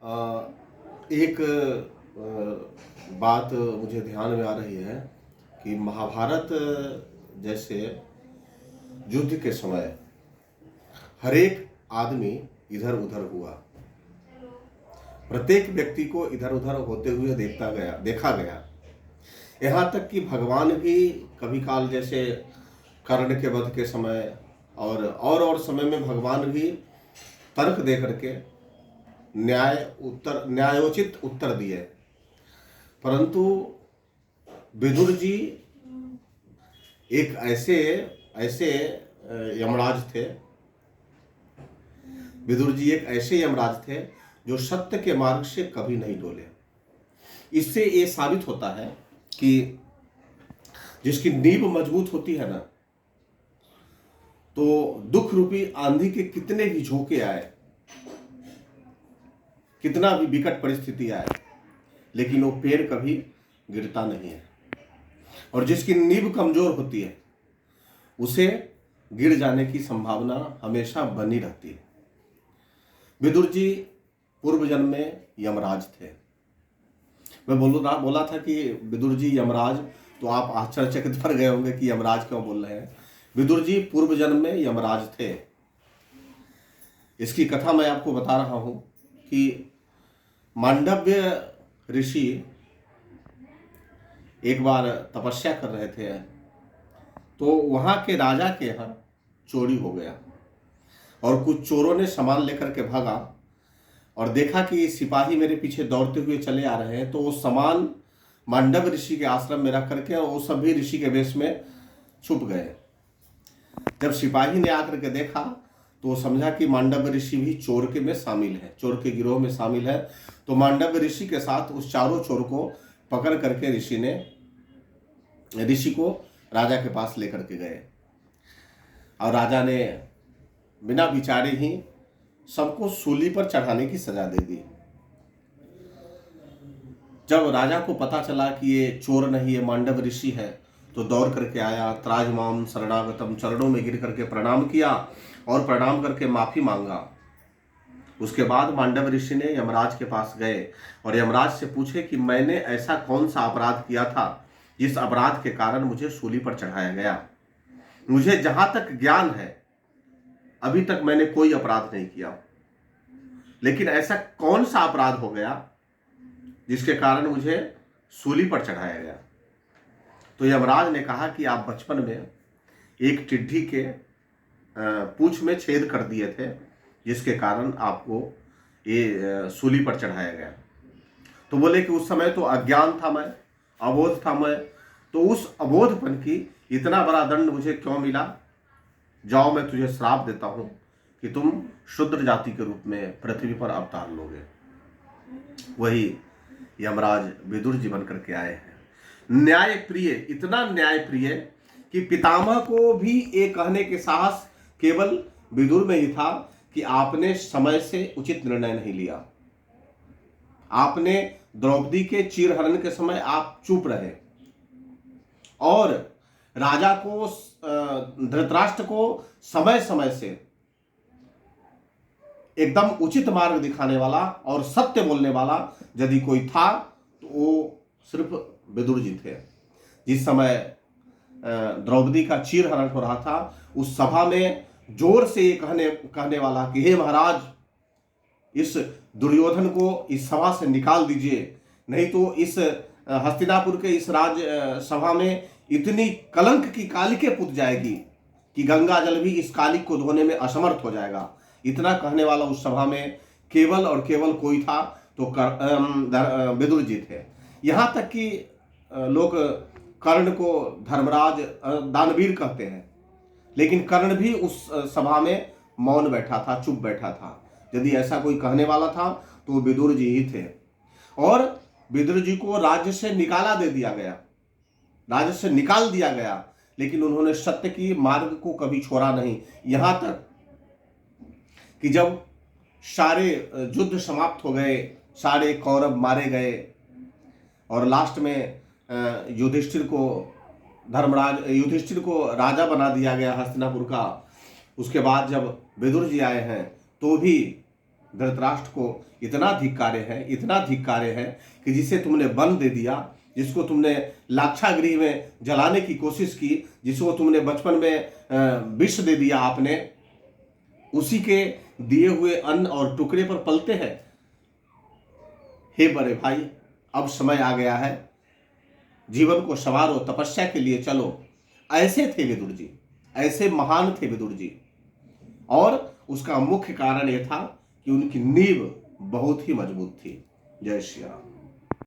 अ, एक बात मुझे ध्यान में आ रही है कि महाभारत जैसे युद्ध के समय हर एक आदमी इधर-उधर हुआ। प्रत्येक व्यक्ति को इधर-उधर होते हुए देखा गया। यहाँ तक कि भगवान भी कभी काल जैसे कर्ण के वध के समय और समय में भगवान भी तर्क दे करके न्यायोचित उत्तर दिए। परंतु विदुर जी एक ऐसे ऐसे यमराज थे। विदुर जी एक ऐसे यमराज थे जो सत्य के मार्ग से कभी नहीं डोले। इससे ये साबित होता है कि जिसकी नींव मजबूत होती है ना, तो दुख रूपी आंधी के कितने भी झोंके आए, कितना भी विकट परिस्थिति आए, लेकिन वो पेड़ कभी गिरता नहीं है। और जिसकी नींव कमजोर होती है उसे गिर जाने की संभावना हमेशा बनी रहती है। विदुर जी पूर्व जन्म में यमराज थे। मैं बोला था कि विदुर जी यमराज, तो आप आश्चर्यचकित कर गए होंगे कि यमराज क्यों बोल रहे हैं। विदुर जी पूर्व जन्म में यमराज थे। इसकी कथा मैं आपको बता रहा हूं कि मांडव्य ऋषि एक बार तपस्या कर रहे थे, तो वहां के राजा के यहाँ चोरी हो गया और कुछ चोरों ने सामान लेकर के भागा और देखा कि सिपाही मेरे पीछे दौड़ते हुए चले आ रहे हैं, तो वो सामान मांडव ऋषि के आश्रम में रख करके और वो सभी ऋषि के वेश में छुप गए। जब सिपाही ने आकर के देखा तो समझा कि मांडव ऋषि भी चोर के में शामिल है, चोर के गिरोह में शामिल है। तो मांडव ऋषि के साथ उस चारों चोर को पकड़ करके ऋषि को राजा के पास लेकर के गए और राजा ने बिना विचारे ही सबको सूली पर चढ़ाने की सजा दे दी। जब राजा को पता चला कि ये चोर नहीं, ये मांडव ऋषि है, तो दौड़ करके आया, त्राजमाम शरणागतम, चरणों में गिर करके प्रणाम किया और प्रणाम करके माफी मांगा। उसके बाद मांडव ऋषि ने यमराज के पास गए और यमराज से पूछे कि मैंने ऐसा कौन सा अपराध किया था जिस अपराध के कारण मुझे सूली पर चढ़ाया गया। मुझे जहां तक ज्ञान है अभी तक मैंने कोई अपराध नहीं किया, लेकिन ऐसा कौन सा अपराध हो गया जिसके कारण मुझे सूली पर चढ़ाया गया। तो यमराज ने कहा कि आप बचपन में एक टिड्डी के पूंछ में छेद कर दिए थे, जिसके कारण आपको ये सूली पर चढ़ाया गया। तो बोले कि उस समय तो अज्ञान था, मैं अबोध था मैं, तो उस अबोधपन की इतना बड़ा दंड मुझे क्यों मिला। जाओ, मैं तुझे श्राप देता हूं कि तुम शूद्र जाति के रूप में पृथ्वी पर अवतार लोगे। वही यमराज विदुर जी बन करके आए हैं। न्याय प्रिय, इतना न्याय प्रिय कि पितामह को भी ये कहने के साहस केवल विदुर में ही था कि आपने समय से उचित निर्णय नहीं लिया। आपने द्रौपदी के चीरहरण के समय आप चुप रहे और राजा को, धृतराष्ट्र को समय समय से एकदम उचित मार्ग दिखाने वाला और सत्य बोलने वाला यदि कोई था तो वो सिर्फ विदुर जी थे। जिस समय द्रौपदी का चीरहरण हो रहा था, उस सभा में जोर से ये कहने वाला कि हे महाराज, इस दुर्योधन को इस सभा से निकाल दीजिए, नहीं तो इस हस्तिनापुर के इस राज सभा में इतनी कलंक की कालिके पुत जाएगी कि गंगा जल भी इस कालिक को धोने में असमर्थ हो जाएगा। इतना कहने वाला उस सभा में केवल और केवल कोई था तो विदुर जी थे। यहाँ तक कि लोग कर्ण को धर्मराज, दानवीर कहते हैं, लेकिन कर्ण भी उस सभा में मौन बैठा था, चुप बैठा था। यदि ऐसा कोई कहने वाला था तो विदुर जी ही थे। और विदुर जी को राज्य से निकाल दिया गया, लेकिन उन्होंने सत्य की मार्ग को कभी छोड़ा नहीं। यहां तक कि जब सारे युद्ध समाप्त हो गए, सारे कौरव मारे गए और लास्ट में युधिष्ठिर को राजा बना दिया गया हस्तिनापुर का, उसके बाद जब विदुर जी आए हैं तो भी धृतराष्ट्र को इतना धिक्कारे हैं, इतना धिक्कारे हैं कि जिसे तुमने वन दे दिया, जिसको तुमने लाक्षागृह में जलाने की कोशिश की, जिसको तुमने बचपन में विष दे दिया आपने, उसी के दिए हुए अन्न और टुकड़े पर पलते हैं। हे बड़े भाई, अब समय आ गया है, जीवन को संवारो, तपस्या के लिए चलो। ऐसे थे विदुर जी, ऐसे महान थे विदुर जी। और उसका मुख्य कारण यह था कि उनकी नींव बहुत ही मजबूत थी। जय श्री राम।